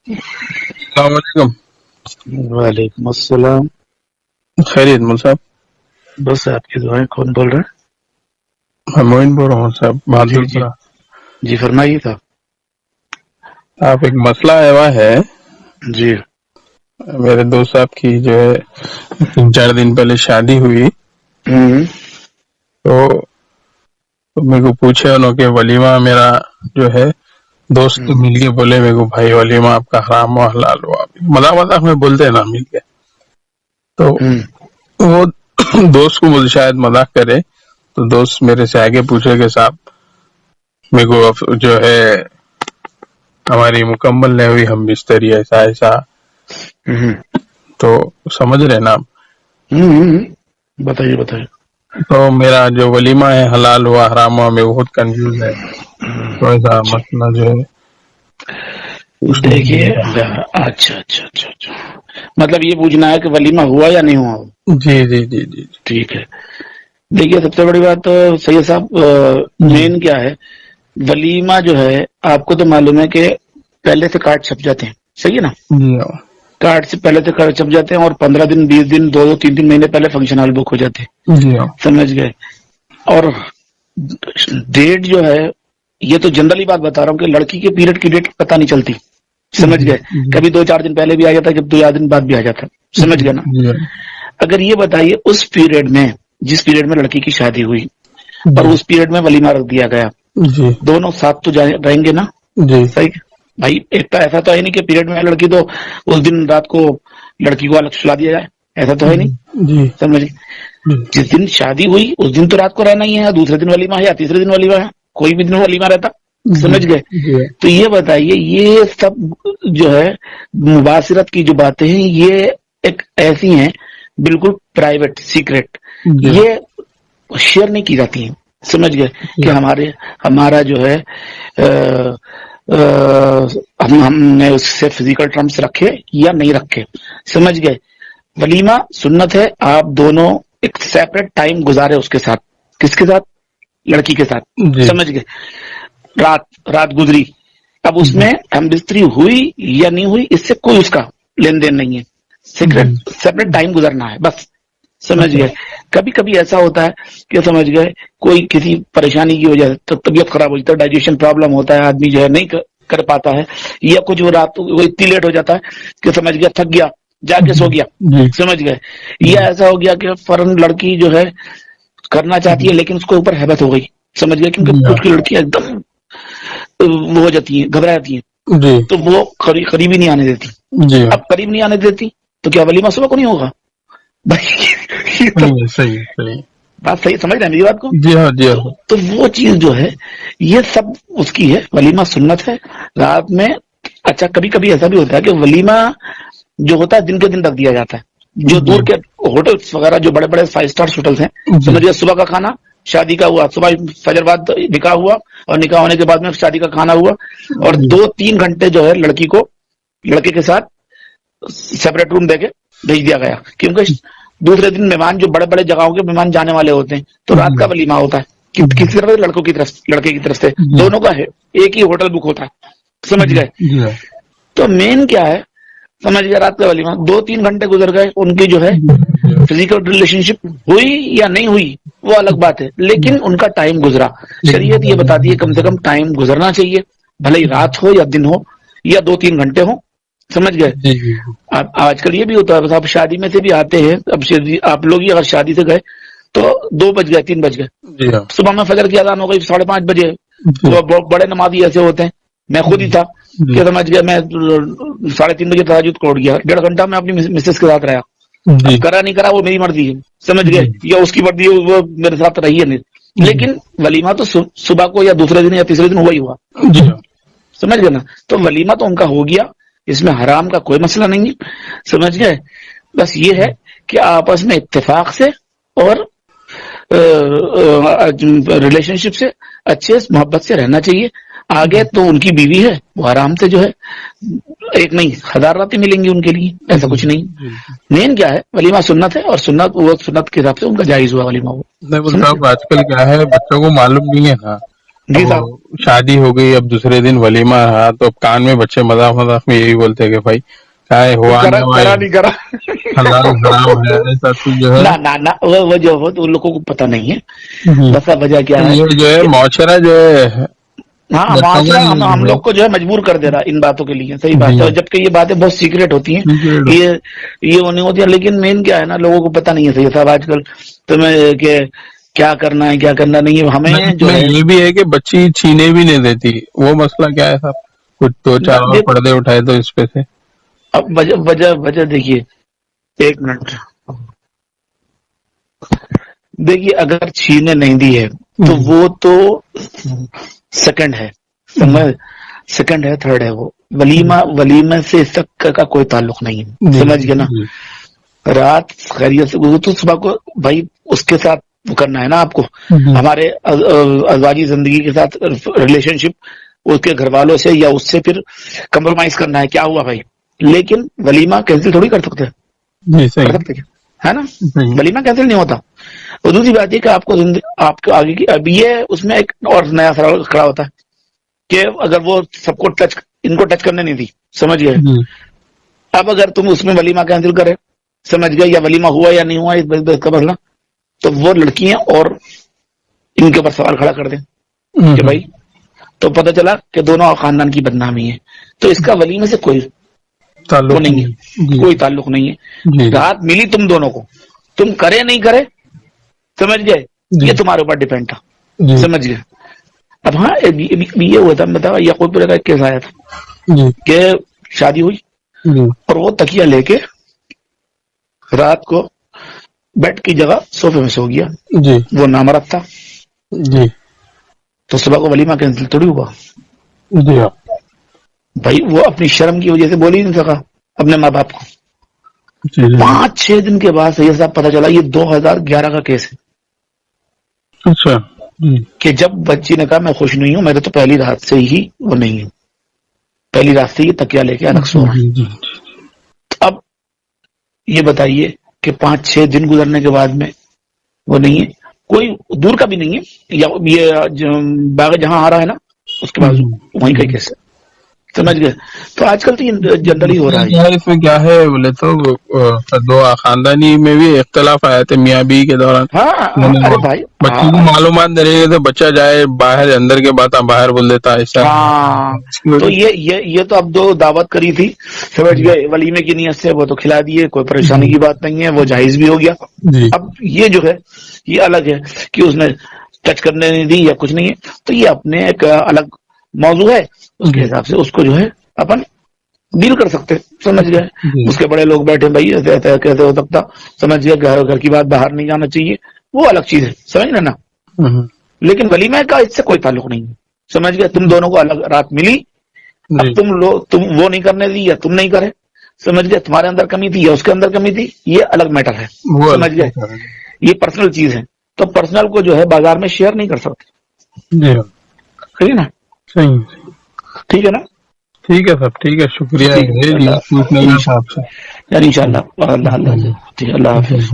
السلام علیکم. وعلیکم السلام. خیریت مول صاحب؟ بس آپ کی دعائیں. کون بول رہے ہیں؟ میں معین بول رہا ہوں صاحب بہادر پورہ. جی فرمائیے تھا. آپ ایک مسئلہ ایوا ہے جی میرے دوست صاحب کی جو ہے 3-4 دن پہلے شادی ہوئی تو میرے کو پوچھے انہوں کہ ولیمہ میرا جو ہے دوست مل کے بولے میرے کو بھائی ولیمہ آپ کا حرام و حلال ہوا. مذاق مذاق میں بولتے ہیں نا مل کے, تو وہ دوست کو مجھے شاید مذاق کرے تو دوست میرے سے آگے پوچھے کہ صاحب میرے کو جو ہے ہماری مکمل نہیں ہوئی, ہم بستری ایسا ایسا, تو سمجھ رہے نا آپ. بتائیے بتائیے. تو میرا جو ولیمہ ہے حلال ہوا حرام ہوا میں بہت کنفیوز ہے, تو ایسا مسئلہ جو ہے دیکھیے. اچھا اچھا اچھا اچھا, مطلب یہ پوچھنا ہے کہ ولیمہ ہوا یا نہیں ہوا. جی جی جی جی ٹھیک ہے. دیکھیے سب سے بڑی بات تو سید صاحب مین کیا ہے, ولیمہ جو ہے آپ کو تو معلوم ہے کہ پہلے سے کارڈ چھپ جاتے ہیں, صحیح ہے نا. جی کارڈ سے پہلے سے کارڈ چھپ جاتے ہیں اور 15 دن 20 دن 2 3 مہینے پہلے فنکشن ہال بک ہو جاتے ہیں. جی سمجھ گئے. اور ڈیٹ جو ہے یہ تو جنرلی بات بتا رہا ہوں کہ لڑکی کے پیریڈ کی ڈیٹ پتہ نہیں چلتی. سمجھ گئے. کبھی 2-4 دن پہلے بھی آ جاتا ہے, کبھی 2 دن بعد بھی آ جاتا ہے. سمجھ گئے نا. اگر یہ بتائیے اس پیریڈ میں جس پیریڈ میں لڑکی کی شادی ہوئی اور اس پیریڈ میں ولیمہ رکھ دیا گیا, دونوں ساتھ تو رہیں گے نا. صحیح بھائی. ایک تو ایسا تو ہے نہیں کہ پیریڈ میں لڑکی تو اس دن رات کو لڑکی کو الگ سلا دیا جائے, ایسا تو ہے نہیں. سمجھ جس دن شادی ہوئی اس دن تو رات کو رہنا ہی ہے, دوسرے دن ولیمہ ہے یا تیسرے دن ولیمہ ہے, کوئی بھی دن ولیمہ رہتا. سمجھ گئے. تو یہ بتائیے یہ سب جو ہے مباشرت کی جو باتیں ہیں یہ ایک ایسی ہیں بالکل پرائیویٹ سیکریٹ, یہ شیئر نہیں کی جاتی ہیں. سمجھ گئے کہ ہمارا جو ہے ہم نے اس سے فزیکل ٹرمز رکھے یا نہیں رکھے. سمجھ گئے. ولیمہ سنت ہے, آپ دونوں ایک سیپریٹ ٹائم گزارے اس کے ساتھ. کس کے ساتھ؟ لڑکی کے ساتھ. سمجھ گئے. رات گزری, اب اس میں ہم بستری ہوئی یا نہیں ہوئی اس سے کوئی اس کا لین دین نہیں ہے. سیپریٹ ٹائم گزرنا ہے بس. سمجھ گئے. کبھی کبھی ایسا ہوتا ہے کہ سمجھ گئے کوئی کسی پریشانی کی وجہ سے طبیعت خراب ہو جاتا ہے, ڈائجیشن پرابلم ہوتا ہے, آدمی جو ہے نہیں کر پاتا ہے, یا کچھ رات اتنی لیٹ ہو جاتا ہے کہ سمجھ گیا تھک گیا جا کے سو گیا. سمجھ گئے. یا ایسا ہو گیا کہ فوراً لڑکی جو ہے کرنا چاہتی ہے لیکن اس کو اوپر ہیبت ہو گئی. سمجھ گئے. کیونکہ کچھ کی لڑکیاں ایک دم وہ ہو جاتی ہیں, گھبرا جاتی ہیں, تو وہ قریب ہی نہیں آنے دیتی. اب قریب نہیں آنے دیتی تو کیا ولیمہ صبح کو نہیں ہوگا بھائی؟ بات صحیح سمجھ رہے ہیں میری بات کو. تو وہ چیز جو ہے یہ سب اس کی ہے. ولیمہ سنت ہے رات میں. اچھا کبھی کبھی ایسا بھی ہوتا ہے کہ ولیمہ جو ہوتا ہے دن کے دن رکھ دیا جاتا ہے. جو دور کے ہوٹلس وغیرہ جو بڑے بڑے 5 اسٹار ہوٹلس ہیں, سمجھیے صبح کا کھانا شادی کا ہوا, صبح فجر بعد نکاح ہوا اور نکاح ہونے کے بعد میں شادی کا کھانا ہوا, اور 2-3 گھنٹے جو ہے لڑکی کو لڑکے کے ساتھ سیپریٹ روم دے کے بھیج دیا گیا. کیونکہ دوسرے دن مہمان جو بڑے بڑے جگہوں کے مہمان جانے والے ہوتے ہیں تو رات کا ولیمہ ہوتا ہے. کسی طرف سے لڑکوں کی طرف لڑکے کی طرف سے دونوں کا ہے, ایک ہی ہوٹل بک ہوتا ہے. سمجھ گئے. تو مین کیا ہے سمجھ گئے, رات کا ولیمہ 2-3 گھنٹے گزر گئے, ان کی جو ہے فزیکل ریلیشن شپ ہوئی یا نہیں ہوئی وہ الگ بات ہے, لیکن ان کا ٹائم گزرا. شریعت یہ بتاتی ہے کم سے کم ٹائم گزرنا چاہیے, بھلے ہی رات ہو یا دن ہو یا 2-3 گھنٹے ہو. سمجھ گئے. آج کل یہ بھی ہوتا ہے آپ شادی میں سے بھی آتے ہیں, اب آپ لوگ ہی اگر شادی سے گئے تو 2 بج گئے 3 بج گئے, صبح میں فجر کی اذان ہو گئی 5:30 بجے. بڑے نمازی ایسے ہوتے ہیں, میں خود ہی تھا کہ سمجھ گیا میں 3:30 بجے تہجد کو اٹھ گیا, 1.5 گھنٹہ میں اپنی مسز کے ساتھ رہا. کرا نہیں کرا وہ میری مرضی ہے. سمجھ گئے. یا اس کی مرضی ہے وہ میرے ساتھ رہی ہے نہیں, لیکن ولیمہ تو صبح کو یا دوسرے دن یا تیسرے دن ہوا ہی ہوا. سمجھ گئے نا. تو ولیمہ تو ان کا ہو گیا, اس میں حرام کا کوئی مسئلہ نہیں ہے. سمجھ گئے. بس یہ ہے کہ آپس میں اتفاق سے اور ریلیشن شپ سے اچھے محبت سے رہنا چاہیے. آگے تو ان کی بیوی ہے, وہ آرام سے جو ہے ایک نہیں 1000 راتیں ملیں گی ان کے لیے, ایسا کچھ نہیں. مین کیا ہے ولیمہ سنت ہے, اور سنت وہ سنت کے حساب سے ان کا جائز ہوا ولیمہ. نہیں آج کل کیا ہے بچوں کو معلوم نہیں ہے نا, جی اب صاحب. شادی ہو گئی، اب دوسرے دن ولیمہ رہا تو اب کان میں بچے مذاق مذاق میں یہی بولتے کہ بھائی کیا ہے، ہوا کرا نہیں ہوا، کرا نہیں کرا. حلال حرام ہے، ایسا تو جو ہے. نہ وہ جو ہو تو ان لوگوں کو پتہ نہیں ہے. جی، بس اب وجہ کیا ہے یہ جو ہے کہ معاشرہ جو ہے ہاں معاشرہ بتمن ہم جو لوگ کو جو ہے مجبور کر دے رہا ہے ان باتوں کے لیے. صحیح ہے. بات جی ہے. اور جبکہ یہ باتیں بہت سیکریٹ ہوتی ہیں. سیکریٹ. یہ وہ نہیں ہوتی ہیں. لیکن مین کیا ہے نا، لوگوں کو پتہ نہیں ہے. صحیح صاحب آج کل تمہیں کہ کیا کرنا ہے کیا کرنا نہیں ہے. نہیں، ہمیں اس جو میں ہے یہ بھی ہے کہ بچی چھینے بھی نہیں دیتی. وہ مسئلہ کیا ہے صاحب؟ کچھ دو چار اور دیکھو، پردے اٹھائے تو اس پہ سے. اب وجہ دیکھیے. ایک منٹ دیکھیے. اگر چھینے نہیں دی ہے تو وہ تو سیکنڈ ہے، سمجھ، سیکنڈ ہے، تھرڈ ہے. وہ ولیمہ سے اس تک کا کوئی تعلق نہیں ہے. جی سمجھ گئے نا. جی رات خیریت سے گزری تو صبح کو بھائی اس کے ساتھ وہ کرنا ہے نا آپ کو. جی ہمارے ازواجی زندگی کے ساتھ ریلیشن شپ اس کے گھر والوں سے یا اس سے پھر کمپرومائز کرنا ہے. کیا ہوا بھائی؟ لیکن ولیمہ کینسل تھوڑی کر سکتے. جی کر صحیح سکتے کیا؟ ہے نا. صحیح. ولیمہ کینسل نہیں ہوتا. اور دوسری بات یہ کہ آپ کو آپ کے آگے کی اب یہ اس میں ایک اور نیا سوال کھڑا ہوتا ہے کہ اگر وہ سب کو ان کو ٹچ کرنے نہیں دی، سمجھ گئے. جی اب اگر تم اس میں ولیمہ کینسل کرے، سمجھ گئے، یا ولیمہ ہوا یا نہیں ہوا اس کا مسئلہ، تو وہ لڑکیاں اور ان کے اوپر سوال کھڑا کر دیں کہ بھائی تو پتہ چلا کہ دونوں خاندان کی بدنامی ہے. تو اس کا ولیمہ سے کوئی وہ تعلق نہیں نہیں. ہے، جی کوئی تعلق نہیں ہے. جی رات ملی تم دونوں کو، تم کرے نہیں کرے، سمجھ گئے، جی یہ تمہارے اوپر ڈیپینڈ تھا. جی سمجھ گئے. اب ہاں یہ ہوا تھا، بتاؤ یعقوب کا ایک کیس آیا تھا جی کہ شادی ہوئی جی اور وہ تکیہ لے کے رات کو بیڈ کی جگہ صوفے میں سو گیا. جی وہ نامرد تھا. جی تو صبح کو ولیمہ کینسل تھوڑی ہوا جی ہاں. بھائی. وہ اپنی شرم کی وجہ سے بول ہی نہیں سکا اپنے ماں باپ کو. جی جی 5-6 دن کے بعد سید صاحب پتہ چلا یہ 2011 کا کیس ہے اچھا. جی کہ جب بچی نے کہا میں خوش نہیں ہوں، میرے تو پہلی رات سے ہی وہ نہیں ہے، پہلی رات سے یہ تکیہ لے کے الگ سو رہا ہے. جی جی اب یہ بتائیے کہ 5-6 دن گزرنے کے بعد میں وہ نہیں ہے، کوئی دور کا بھی نہیں ہے. یا یہ باغ جہاں آ رہا ہے نا اس کے بازو وہیں کا کیس ہے. سمجھ گئے. تو آج کل تو یہ جنرلی ہو رہا ہے. کیا ہے اس میں، کیا ہے بولے تو دو خاندانی میں بھی اختلاف آئے تھے میاں بیوی کے دوران. ہاں ارے بھائی بچے کو معلومات نہیں رہی تو بچہ جائے باہر، اندر کے بات باہر بول دیتا ایسا. ہاں. تو یہ تو اب جو دعوت کری تھی، سمجھ گئے، ولیمے کی نیت سے وہ تو کھلا دیے، کوئی پریشانی کی بات نہیں ہے، وہ جائز بھی ہو گیا. جی اب یہ جو ہے یہ الگ ہے کہ اس نے ٹچ کرنے نہیں دی یا کچھ نہیں ہے. تو یہ اپنے ایک الگ موضوع ہے. اس کے حساب سے اس کو جو ہے اپن ڈیل کر سکتے. سمجھ گئے. جی اس کے بڑے لوگ بیٹھے بھائی ایسے ایسے کیسے ہو سکتا، سمجھ گئے، گھر کی بات باہر نہیں جانا چاہیے، وہ الگ چیز ہے. سمجھ گئے نا. لیکن ولیمہ کا اس سے کوئی تعلق نہیں ہے. سمجھ گئے. تم دونوں کو الگ رات ملی، اب جی تم وہ نہیں کرنے دی یا تم نہیں کرے، سمجھ گئے، تمہارے اندر کمی تھی یا اس کے اندر کمی تھی، یہ الگ میٹر ہے. وہ سمجھ گئے. یہ پرسنل چیز ہے. تو پرسنل کو جو ہے بازار میں شیئر نہیں کر سکتے. جی ہاں صحیح ہے نا. صحیح. ٹھیک ہے نا. ٹھیک ہے صاحب، ٹھیک ہے، شکریہ. ٹھیک ہے. پوچھنے کا آپ سے. ان شاء اللہ. اللہ حافظ.